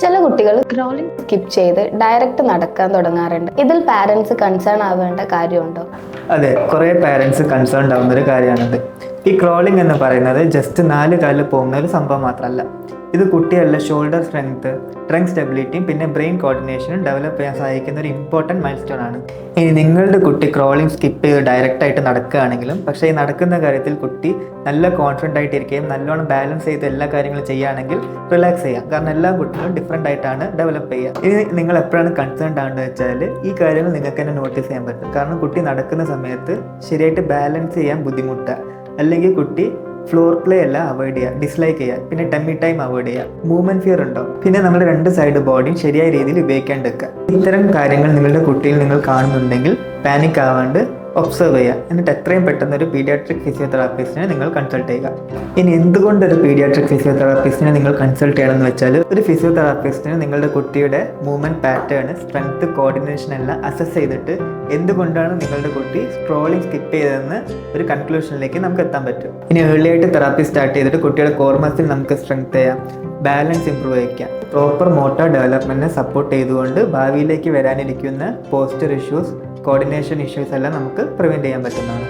ചില കുട്ടികൾ crawling skip ചെയ്ത് ഡയറക്റ്റ് നടക്കാൻ തുടങ്ങാറുണ്ട്. ഇതിൽ പാരൻസ് കൺസേൺ ആവേണ്ട കാര്യമുണ്ടോ? അതെ, കുറേ പാരൻസ് കൺസേൺ ആവുന്ന ഒരു കാര്യമാണിത്. ഈ ക്രോളിംഗ് എന്ന് പറയുന്നത് ജസ്റ്റ് 4 കാലിൽ പോകുന്ന ഒരു സംഭവം മാത്രമല്ല. ഇത് കുട്ടികളുടെ ഷോൾഡർ സ്ട്രെങ്ത്, ട്രങ്ക് സ്റ്റെബിലിറ്റിയും പിന്നെ ബ്രെയിൻ കോർഡിനേഷനും ഡെവലപ്പ് ചെയ്യാൻ സഹായിക്കുന്ന ഒരു ഇമ്പോർട്ടൻറ്റ് മൈൽ സ്റ്റോൺ ആണ്. ഇനി നിങ്ങളുടെ കുട്ടി ക്രോളിംഗ് സ്കിപ്പ് ചെയ്ത് ഡയറക്റ്റായിട്ട് നടക്കുകയാണെങ്കിലും പക്ഷേ ഈ നടക്കുന്ന കാര്യത്തിൽ കുട്ടി നല്ല കോൺഫിഡൻ്റ് ആയിട്ടിരിക്കുകയും നല്ലോണം ബാലൻസ് ചെയ്ത് എല്ലാ കാര്യങ്ങളും ചെയ്യുകയാണെങ്കിൽ റിലാക്സ് ചെയ്യാം. കാരണം എല്ലാ കുട്ടികളും ഡിഫറെൻ്റ് ആയിട്ടാണ് ഡെവലപ്പ് ചെയ്യുക. ഇനി നിങ്ങൾ എപ്പോഴാണ് കൺസേൺഡ് ആണെന്ന് വെച്ചാൽ ഈ കാര്യങ്ങൾ നിങ്ങൾക്ക് തന്നെ നോട്ടീസ് ചെയ്യാൻ പറ്റും. കാരണം കുട്ടി നടക്കുന്ന സമയത്ത് ശരിയായിട്ട് ബാലൻസ് ചെയ്യാൻ ബുദ്ധിമുട്ടാണ്, അല്ലെങ്കിൽ കുട്ടി ഫ്ലോർ പ്ലേ എല്ലാം അവോയ്ഡ് ചെയ്യുക, ഡിസ്ലൈക്ക് ചെയ്യുക, പിന്നെ ടമ്മി ടൈം അവോയ്ഡ് ചെയ്യുക, മൂവ്മെന്റ് ഫിയർ ഉണ്ടോ, പിന്നെ നമ്മൾ 2 സൈഡ് ബോഡിയും ശരിയായ രീതിയിൽ ഉപയോഗിക്കാണ്ടിരിക്കുക. ഇത്തരം കാര്യങ്ങൾ നിങ്ങളുടെ കുട്ടിയിൽ നിങ്ങൾ കാണുന്നുണ്ടെങ്കിൽ പാനിക് ആവാണ്ട് ഒബ്സർവ് ചെയ്യുക. എന്നിട്ട് എത്രയും പെട്ടെന്ന് ഒരു പീഡിയാട്രിക് ഫിസിയോതെറാപ്പിസ്റ്റിനെ നിങ്ങൾ കൺസൾട്ട് ചെയ്യുക. ഇനി എന്തുകൊണ്ട് ഒരു പീഡിയാട്രിക് ഫിസിയോതെറാപ്പിസ്റ്റിനെ നിങ്ങൾ കൺസൾട്ട് ചെയ്യണമെന്ന് വെച്ചാൽ, ഒരു ഫിസിയോതെറാപ്പിസ്റ്റിന് നിങ്ങളുടെ കുട്ടിയുടെ മൂവ്മെന്റ് പാറ്റേൺ, സ്ട്രെങ്ത്, കോർഡിനേഷൻ എല്ലാം അസസ് ചെയ്തിട്ട് എന്തുകൊണ്ടാണ് നിങ്ങളുടെ കുട്ടി സ്ക്രോളിംഗ് സ്കിപ്പ് ചെയ്തതെന്ന് ഒരു കൺക്ലൂഷനിലേക്ക് നമുക്ക് എത്താൻ പറ്റും. ഇനി ഏർലി ആയിട്ട് തെറാപ്പി സ്റ്റാർട്ട് ചെയ്തിട്ട് കുട്ടിയുടെ കോർ മസിൽ നമുക്ക് സ്ട്രെങ്ത് ചെയ്യാം, ബാലൻസ് ഇംപ്രൂവ് ചെയ്യിക്കാം, പ്രോപ്പർ മോട്ടോർ ഡെവലപ്മെന്റിനെ സപ്പോർട്ട് ചെയ്തുകൊണ്ട് ഭാവിയിലേക്ക് വരാനിരിക്കുന്ന പോസ്റ്റർ ഇഷ്യൂസ്, കോർഡിനേഷൻ ഇഷ്യൂസ് എല്ലാം നമുക്ക് പ്രിവെൻറ്റ് ചെയ്യാൻ പറ്റുന്നതാണ്.